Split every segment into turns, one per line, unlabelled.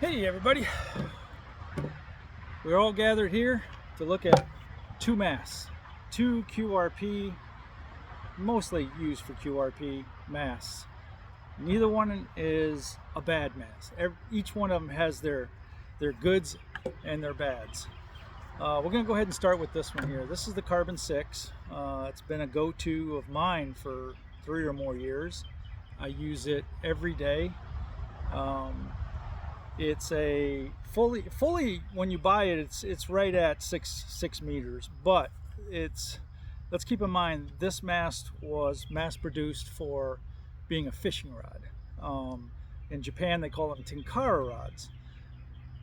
Hey everybody, we're all gathered here to look at two masts, two QRP, mostly used for QRP masts. Neither one is a bad mast. Each one of them has their goods and their bads. We're going to go ahead and start with this one here. This is the Carbon 6. It's been a go-to of mine for 3 or more years. I use it every day. It's a fully when you buy it, it's right at six meters, but let's keep in mind this mast was mass produced for being a fishing rod. In Japan they call them tenkara rods.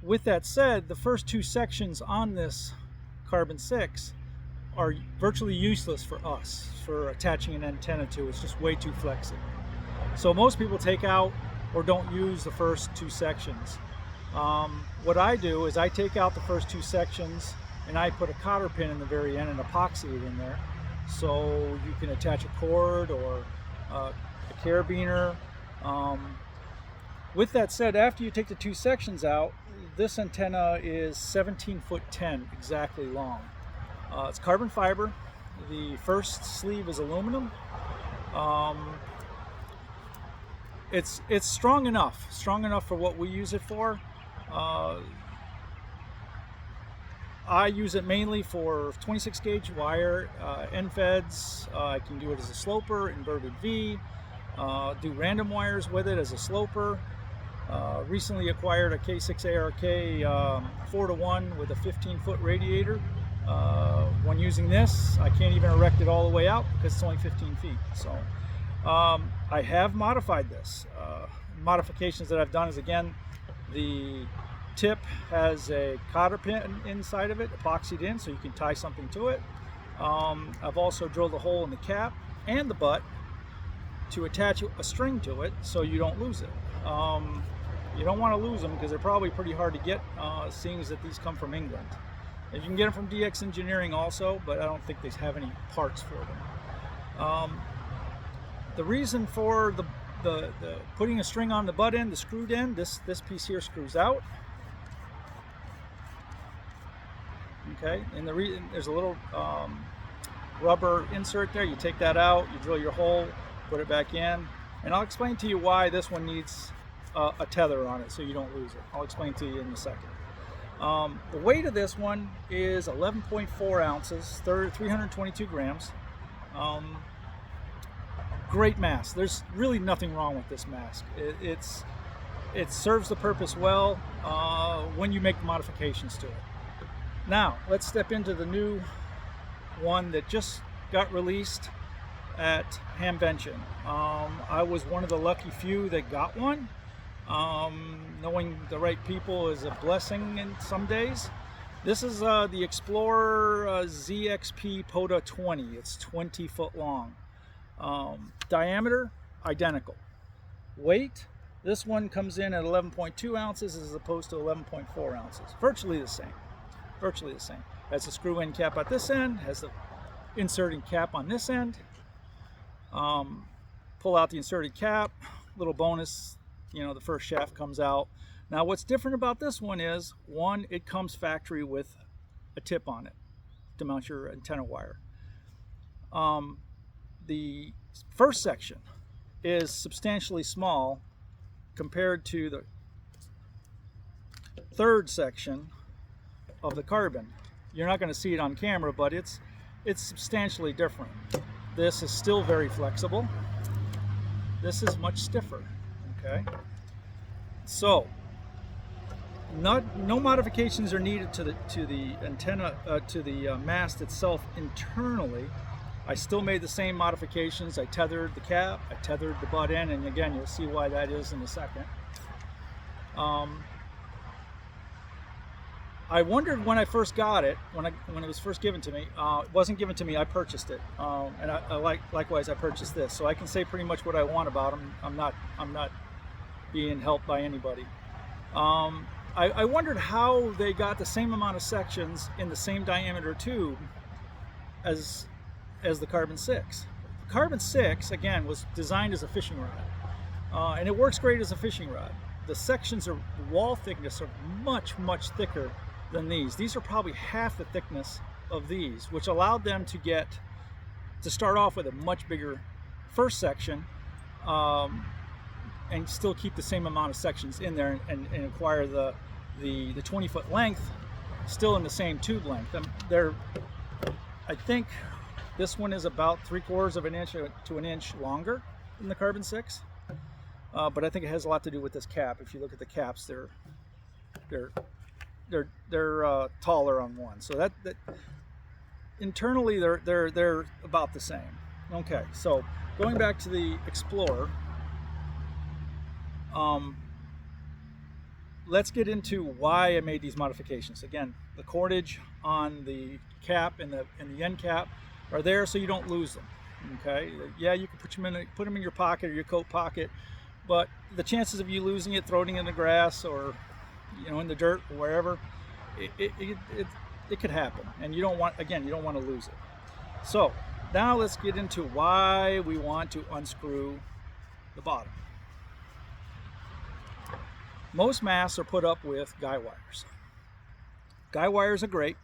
With that said, the first 2 sections on this Carbon 6 are virtually useless for us for attaching an antenna to. It's just way too flexible. So most people take out or don't use the first 2 sections. What I do is I take out the first 2 sections and I put a cotter pin in the very end and epoxy it in there, so you can attach a cord or a carabiner. With that said, after you take the 2 sections out, this antenna is 17 foot 10 exactly long. It's carbon fiber. The first sleeve is aluminum. It's strong enough for what we use it for. I use it mainly for 26 gauge wire, end feds. I can do it as a sloper, inverted V, do random wires with it as a sloper. Recently acquired a K6 ARK 4-to-1 with a 15-foot radiator. When using this, I can't even erect it all the way out because it's only 15 feet. So I have modified this. Modifications that I've done is, again, the tip has a cotter pin inside of it, epoxied in, so you can tie something to it. I've also drilled a hole in the cap and the butt to attach a string to it so you don't lose it. You don't want to lose them because they're probably pretty hard to get, seeing as that these come from England. And you can get them from DX Engineering also, but I don't think they have any parts for them. The reason for the putting a string on the butt end, the screwed end, this piece here screws out. Okay, and there's a little rubber insert there. You take that out, you drill your hole, put it back in, and I'll explain to you why this one needs a tether on it so you don't lose it. I'll explain to you in a second. The weight of this one is 11.4 ounces, 322 grams. Great mask. There's really nothing wrong with this mask. It serves the purpose well when you make the modifications to it. Now let's step into the new one that just got released at Hamvention. I was one of the lucky few that got one. Knowing the right people is a blessing in some days. This is the Explorer ZXP pota 20. It's 20 foot long. Diameter, identical. Weight, this one comes in at 11.2 ounces as opposed to 11.4 ounces. Virtually the same. Virtually the same. Has a screw-in cap at this end, has the inserting cap on this end. Pull out the inserted cap, little bonus, you know, the first shaft comes out. Now what's different about this one is, one, it comes factory with a tip on it to mount your antenna wire. The first section is substantially small compared to the third section of the Carbon. You're not going to see it on camera, but it's substantially different. This is still very flexible. This is much stiffer. Okay, so no modifications are needed to the antenna, to the mast itself internally. I still made the same modifications. I tethered the cap, I tethered the butt end, and again, you'll see why that is in a second. I wondered when I first got it, when it was first given to me. It wasn't given to me, I purchased it, and likewise I purchased this, so I can say pretty much what I want about them. I'm not being helped by anybody. I wondered how they got the same amount of sections in the same diameter tube as the Carbon 6. The Carbon 6, again, was designed as a fishing rod, and it works great as a fishing rod. the sections of wall thickness are much thicker than these. These are probably half the thickness of these, which allowed them to start off with a much bigger first section, and still keep the same amount of sections in there, and acquire the 20-foot length still in the same tube length. I think this one is about 3/4 of an inch to an inch longer than the Carbon 6, but I think it has a lot to do with this cap. If you look at the caps, they're taller on one, so that internally they're about the same. Okay, so going back to the Explorer, let's get into why I made these modifications. Again, the cordage on the cap and the end cap are there so you don't lose them. Okay, yeah, you can put them in your pocket or your coat pocket, but the chances of you losing it, throwing it in the grass, or in the dirt or wherever, it could happen, and you don't want to lose it. So now let's get into why we want to unscrew the bottom. Most masts are put up with guy wires. Guy wires are great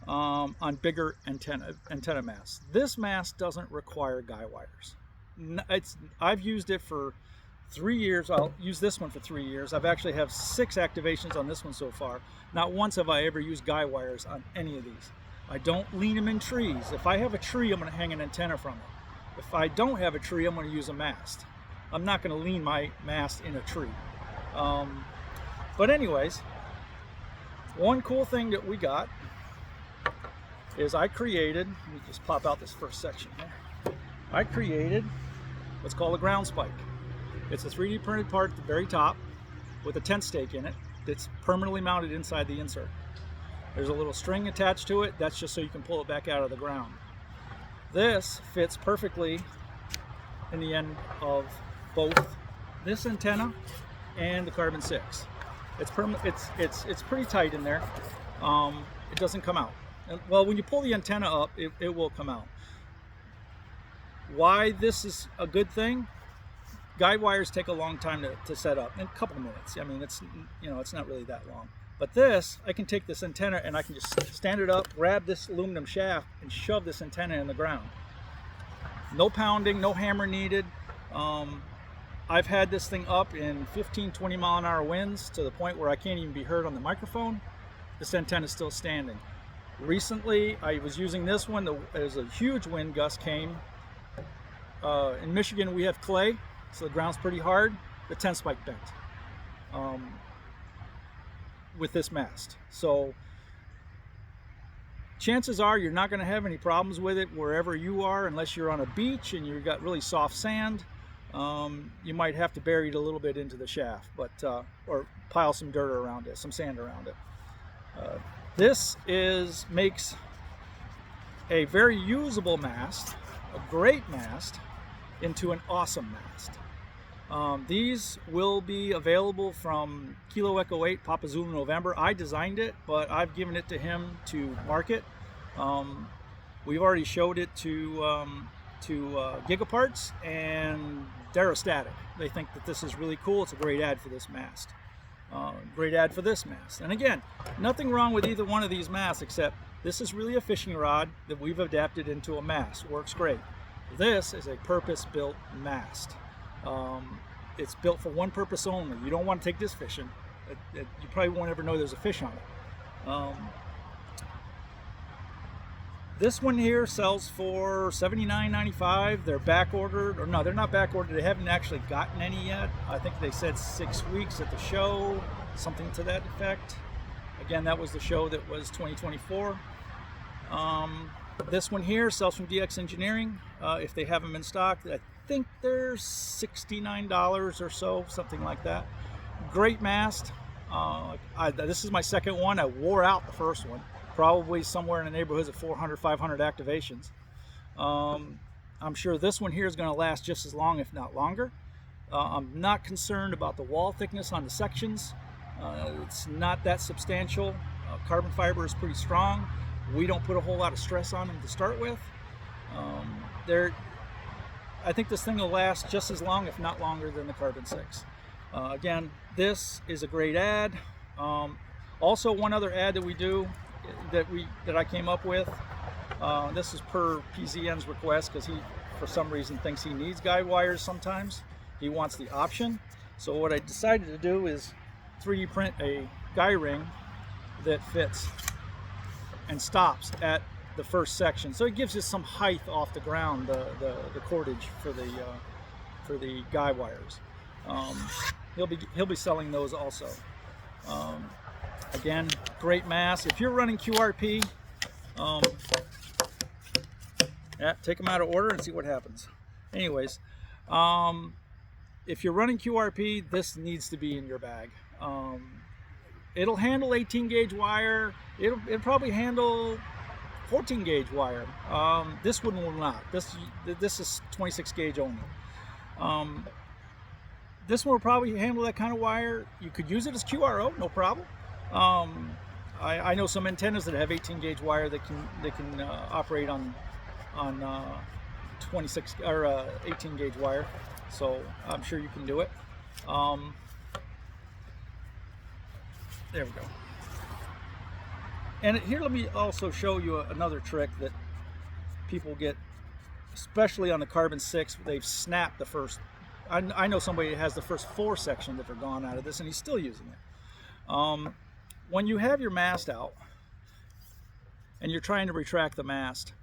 on bigger antenna masts. This mast doesn't require guy wires. I've used it for 3 years. I'll use this one for 3 years. I've actually have 6 activations on this one so far. Not once have I ever used guy wires on any of these. I don't lean them in trees. If I have a tree, I'm going to hang an antenna from it. If I don't have a tree, I'm going to use a mast. I'm not going to lean my mast in a tree. But anyways, one cool thing that we got is let me just pop out this first section here. I created what's called a ground spike. It's a 3D printed part at the very top with a tent stake in it that's permanently mounted inside the insert. There's a little string attached to it. That's just so you can pull it back out of the ground. This fits perfectly in the end of both this antenna and the Carbon 6. It's pretty tight in there. It doesn't come out. Well, when you pull the antenna up, it will come out. Why this is a good thing? Guide wires take a long time to set up, in a couple of minutes. I mean, it's not really that long. But this, I can take this antenna and I can just stand it up, grab this aluminum shaft, and shove this antenna in the ground. No pounding, no hammer needed. I've had this thing up in 15-20 mile-an-hour winds to the point where I can't even be heard on the microphone. This antenna is still standing. Recently, I was using this one. There's a huge wind gust came. In Michigan, we have clay, so the ground's pretty hard. The tent spike bent with this mast. So chances are you're not going to have any problems with it wherever you are, unless you're on a beach and you've got really soft sand. You might have to bury it a little bit into the shaft, but or pile some dirt around it, some sand around it. This makes a very usable mast, a great mast, into an awesome mast. These will be available from Kilo Echo 8, Papa Zulu November. I designed it, but I've given it to him to market. We've already showed it to Gigaparts, and they're ecstatic. They think that this is really cool. It's a great ad for this mast. Great ad for this mast. And again, nothing wrong with either one of these masts, except this is really a fishing rod that we've adapted into a mast. Works great. This is a purpose-built mast. It's built for one purpose only. You don't want to take this fishing. You probably won't ever know there's a fish on it. This one here sells for $79.95. They're back ordered, or no, they're not back ordered. They haven't actually gotten any yet. I think they said 6 weeks at the show, something to that effect. Again, that was the show that was 2024. This one here sells from DX Engineering. If they have them in stock, I think they're $69 or so, something like that. Great mast. This is my second one. I wore out the first one. Probably somewhere in the neighborhoods of 400, 500 activations. I'm sure this one here is going to last just as long, if not longer. I'm not concerned about the wall thickness on the sections. It's not that substantial. Carbon fiber is pretty strong. We don't put a whole lot of stress on them to start with. I think this thing will last just as long, if not longer, than the Carbon 6. Again, this is a great ad. Also, one other ad that we do that I came up with. This is per PZN's request, because he, for some reason, thinks he needs guide wires sometimes. He wants the option. So what I decided to do is 3D print a guy ring that fits and stops at the first section. So it gives you some height off the ground, the cordage for the guy wires. He'll be selling those also. Again, great mass. If you're running QRP, yeah, take them out of order and see what happens. Anyways, if you're running QRP, this needs to be in your bag. It'll handle 18 gauge wire. It'll probably handle 14 gauge wire. This one will not. This is 26 gauge only. This one will probably handle that kind of wire. You could use it as QRO, no problem. I know some antennas that have 18 gauge wire that can operate on 26 or 18 gauge wire, so I'm sure you can do it. There we go. And here, let me also show you another trick that people get, especially on the carbon 6. They've snapped the first. I know somebody that has the first 4 sections that are gone out of this, and he's still using it. When you have your mast out and you're trying to retract the mast,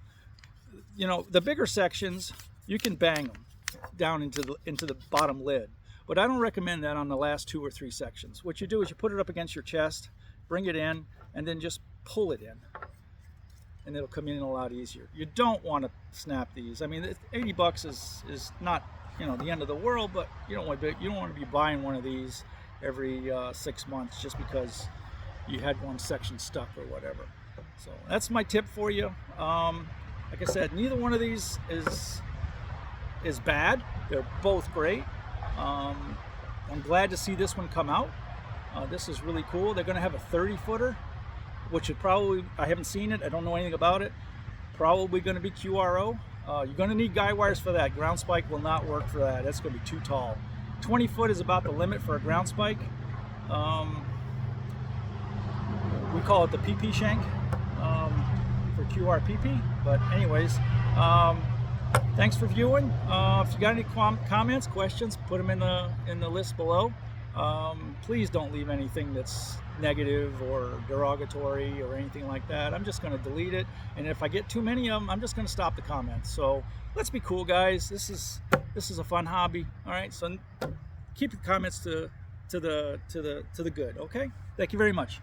you know, the bigger sections, you can bang them down into the bottom lid. But I don't recommend that on the last 2 or 3 sections. What you do is you put it up against your chest, bring it in, and then just pull it in. And it'll come in a lot easier. You don't want to snap these. I mean, 80 bucks is not, you know, the end of the world, but you don't want to be buying one of these every 6 months just because you had one section stuck or whatever. So that's my tip for you. Like I said, neither one of these is bad. They're both great. I'm glad to see this one come out. This is really cool. They're going to have a 30-footer, which would probably, I haven't seen it, I don't know anything about it, probably going to be QRO. You're going to need guy wires for that. Ground spike will not work for that. That's going to be too tall. 20 foot is about the limit for a ground spike. We call it the PP shank for QRPP. But anyways, thanks for viewing. If you got any comments, questions, put them in the list below. Please don't leave anything that's negative or derogatory or anything like that. I'm just going to delete it, and if I get too many of them, I'm just going to stop the comments. So let's be cool, guys. This is a fun hobby. All right, so keep the comments to the good. Okay, thank you very much.